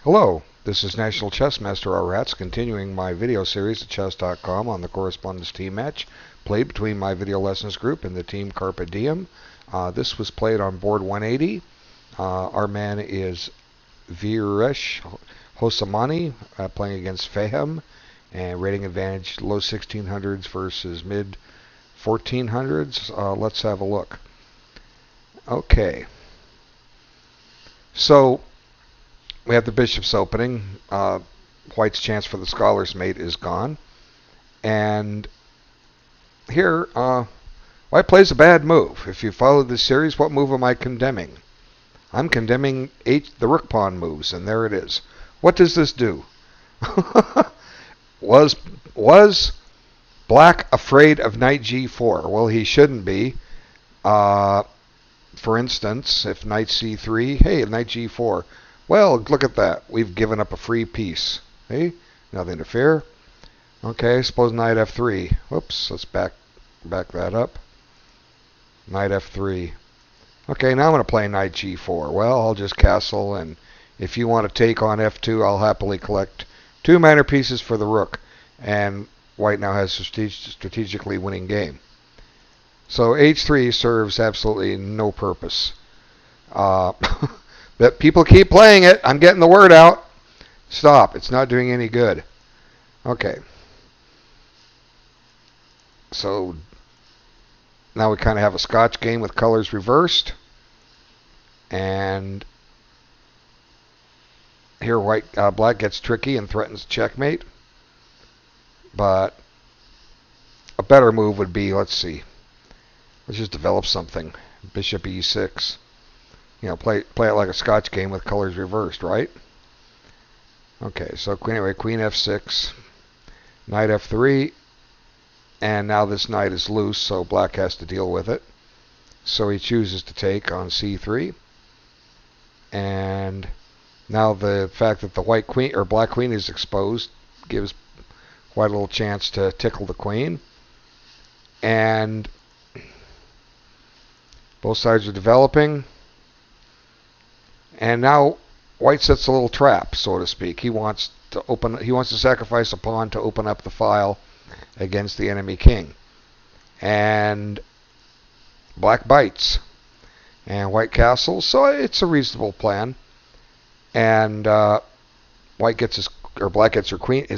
Hello, this is National Chess Master R. Rats, continuing my video series at chess.com on the correspondence team match played between my video lessons group and the team CARPE DIEM. This was played on board 180. Our man is Viresh Hosamani playing against Fehem, and rating advantage low 1600s versus mid 1400s. Let's have a look. Okay. So we have the bishop's opening. White's chance for the scholar's mate is gone. And here, White plays a bad move. If you follow this series, what move am I condemning? I'm condemning the rook pawn moves, and there it is. What does this do? Was Black afraid of knight g4? Well, he shouldn't be. For instance, if knight c3, hey, knight g4. Well, look at that. We've given up a free piece. Hey, nothing to fear. Okay, suppose knight f3. Whoops, let's back that up. Knight f3. Okay, now I'm going to play knight g4. Well, I'll just castle, and if you want to take on f2, I'll happily collect 2 minor pieces for the rook. And White now has a strategically winning game. So h3 serves absolutely no purpose. But people keep playing it. I'm getting the word out. Stop. It's not doing any good. Okay. So now we kind of have a Scotch game with colors reversed. And here Black gets tricky and threatens checkmate. But a better move would be, let's see. Let's just develop something. Bishop e6. You know, play it like a Scotch game with colors reversed, right? Okay, so anyway, queen f6, knight f3, and now this knight is loose, so Black has to deal with it. So he chooses to take on c3, and now the fact that the white queen or Black queen is exposed gives White a little chance to tickle the queen, and both sides are developing. And now White sets a little trap, so to speak. He wants to sacrifice a pawn to open up the file against the enemy king. And Black bites. And White castles, so it's a reasonable plan. And Black gets his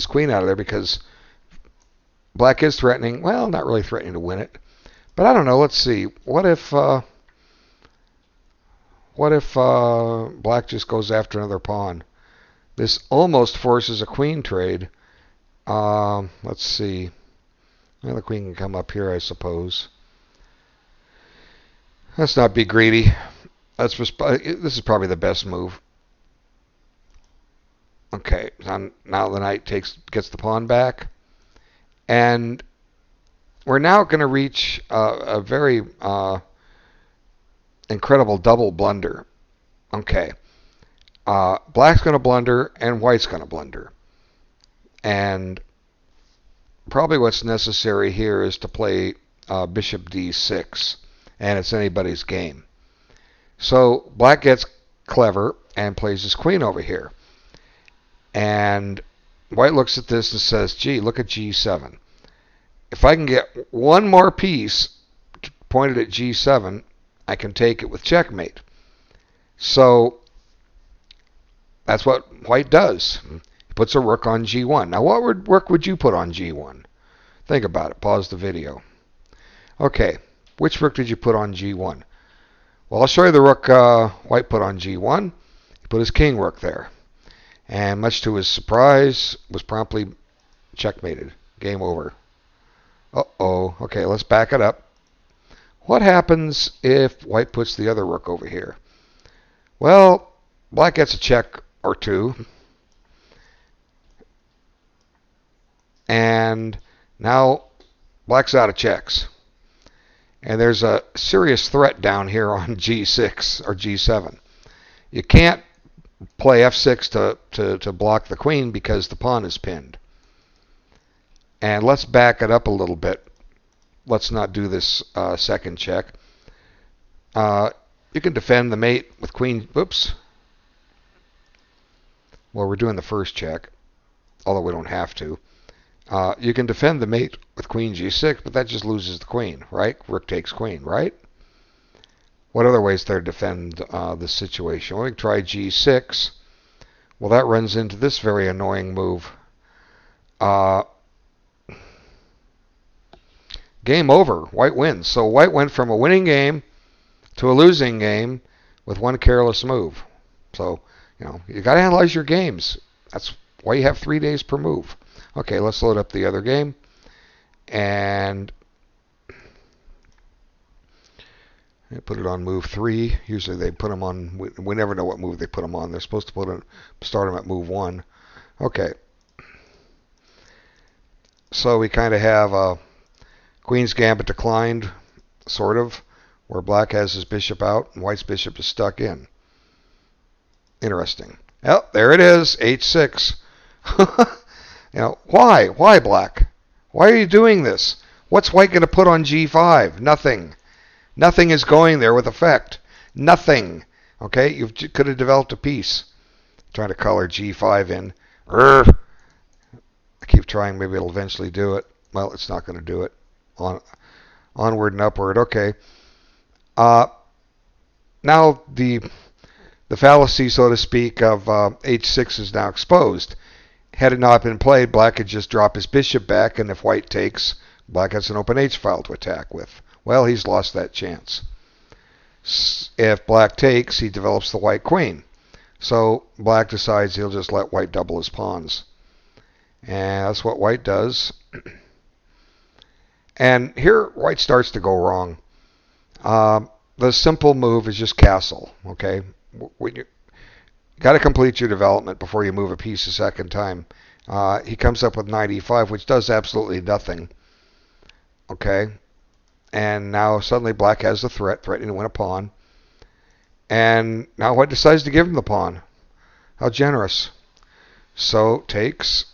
queen out of there because Black is threatening, well, not really threatening to win it. But I don't know, let's see. What if Black just goes after another pawn? This almost forces a queen trade. Let's see. Well, the queen can come up here, I suppose. Let's not be greedy. This is probably the best move. Okay, now the knight gets the pawn back. And we're now going to reach a very incredible double blunder. Okay. Black's going to blunder and White's going to blunder. And probably what's necessary here is to play bishop d6. And it's anybody's game. So Black gets clever and plays his queen over here. And White looks at this and says, gee, look at g7. If I can get one more piece pointed at g7, I can take it with checkmate. So that's what White does. He puts a rook on g1. Now what rook would you put on g1? Think about it. Pause the video. Okay, which rook did you put on g1? Well, I'll show you the rook White put on g1. He put his king rook there. And much to his surprise, was promptly checkmated. Game over. Uh-oh. Okay, let's back it up. What happens if White puts the other rook over here? Well, Black gets a check or two. And now Black's out of checks. And there's a serious threat down here on g6 or g7. You can't play f6 to block the queen because the pawn is pinned. And let's back it up a little bit. Let's not do this second check. You can defend the mate with queen. Oops. Well, we're doing the first check, although we don't have to. You can defend the mate with queen g6, but that just loses the queen, right? Rook takes queen, right? What other ways there to defend this situation? Well, we can try g6. Well, that runs into this very annoying move. Game over. White wins. So White went from a winning game to a losing game with one careless move. So, you got to analyze your games. That's why you have 3 days per move. Okay, let's load up the other game. And put it on move 3. Usually they put them on, we never know what move they put them on. They're supposed to start them at move 1. Okay. So we kind of have a Queen's Gambit declined, sort of, where Black has his bishop out and White's bishop is stuck in. Interesting. Oh, there it is, h6. Why? Why, Black? Why are you doing this? What's White going to put on g5? Nothing. Nothing is going there with effect. Nothing. Okay, you could have developed a piece. Trying to color g5 in. I keep trying. Maybe it'll eventually do it. Well, it's not going to do it. Onward and upward. Okay. Now the fallacy, so to speak, of h6 is now exposed. Had it not been played, Black could just drop his bishop back, and if White takes, Black has an open h file to attack with. Well, he's lost that chance. If Black takes, he develops the white queen. So Black decides he'll just let White double his pawns. And that's what White does. And here White starts to go wrong. The simple move is just castle. Okay, when you got to complete your development before you move a piece a second time. He comes up with knight e5, which does absolutely nothing. Okay, and now suddenly Black has the threatening to win a pawn. And now White decides to give him the pawn. How generous. So takes,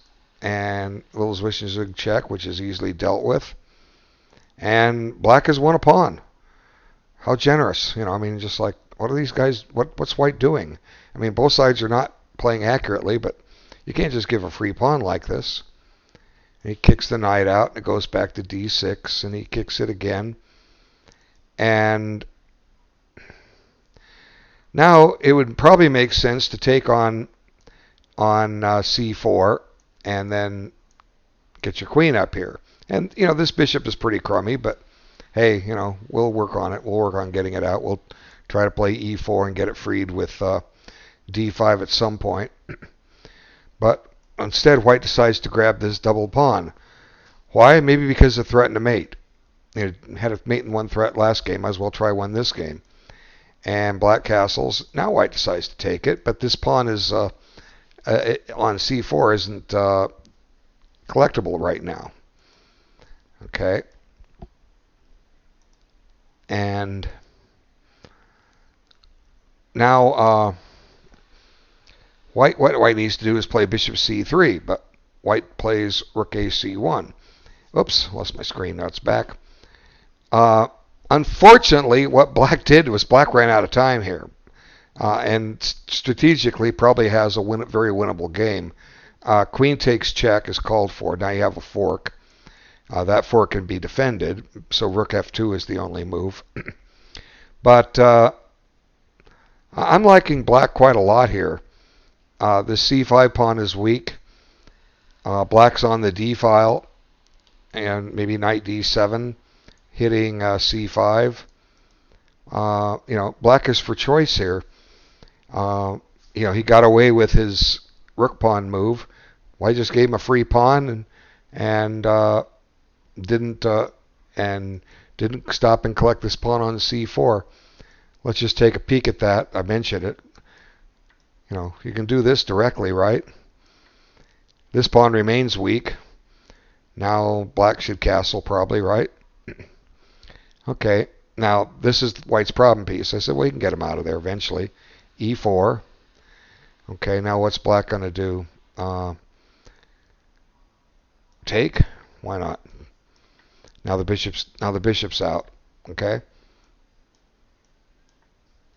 and little Zwischenzug check, which is easily dealt with. And Black has won a pawn. How generous. Just like, what are these guys, what's White doing? Both sides are not playing accurately, but you can't just give a free pawn like this. And he kicks the knight out, and it goes back to d6, and he kicks it again. And now it would probably make sense to take on c4 and then get your queen up here. And, this bishop is pretty crummy, but hey, we'll work on it. We'll work on getting it out. We'll try to play e4 and get it freed with d5 at some point. But instead, White decides to grab this double pawn. Why? Maybe because of threatened a mate. Had a mate in one threat last game. Might as well try one this game. And Black castles. Now White decides to take it, but this pawn is on c4 isn't collectible right now. Okay. And now what White needs to do is play bishop c3, but White plays rook a c1. Oops, lost my screen. Now it's back. Unfortunately, what Black did was Black ran out of time here, and strategically probably has a very winnable game. Queen takes check is called for. Now you have a fork. That fork can be defended, so rook f2 is the only move. But I'm liking Black quite a lot here. This c5 pawn is weak. Black's on the d file, and maybe knight d7, hitting c5. Black is for choice here. He got away with his rook pawn move. White just gave him a free pawn and didn't stop and collect this pawn on c4. Let's just take a peek at that. I mentioned it. You can do this directly, right? This pawn remains weak. Now Black should castle probably, right? Okay, now this is White's problem piece. I said, well, you can get him out of there eventually. e4. Okay, now what's Black going to do? Take? Why not? Now the bishop's out. Okay?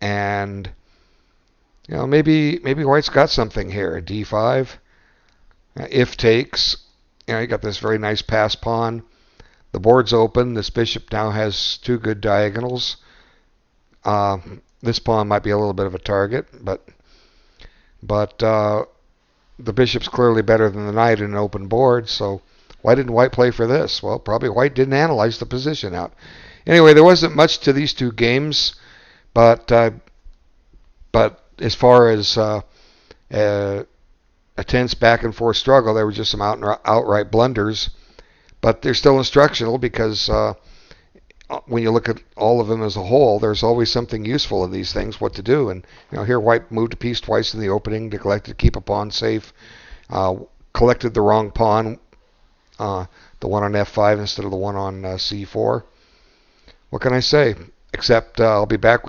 And Maybe White's got something here. D5, if takes. You got this very nice pass pawn. The board's open. This bishop now has two good diagonals. This pawn might be a little bit of a target, but the bishop's clearly better than the knight in an open board. So why didn't White play for this? Well, probably White didn't analyze the position out. Anyway, there wasn't much to these two games, but as far as a tense back and forth struggle, there were just some outright blunders. But they're still instructional because when you look at all of them as a whole, there's always something useful in these things, what to do. And here White moved a piece twice in the opening, neglected to keep a pawn safe, collected the wrong pawn, the one on f5 instead of the one on c4. What can I say? Except I'll be back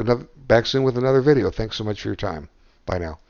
soon with another video. Thanks so much for your time. Bye now.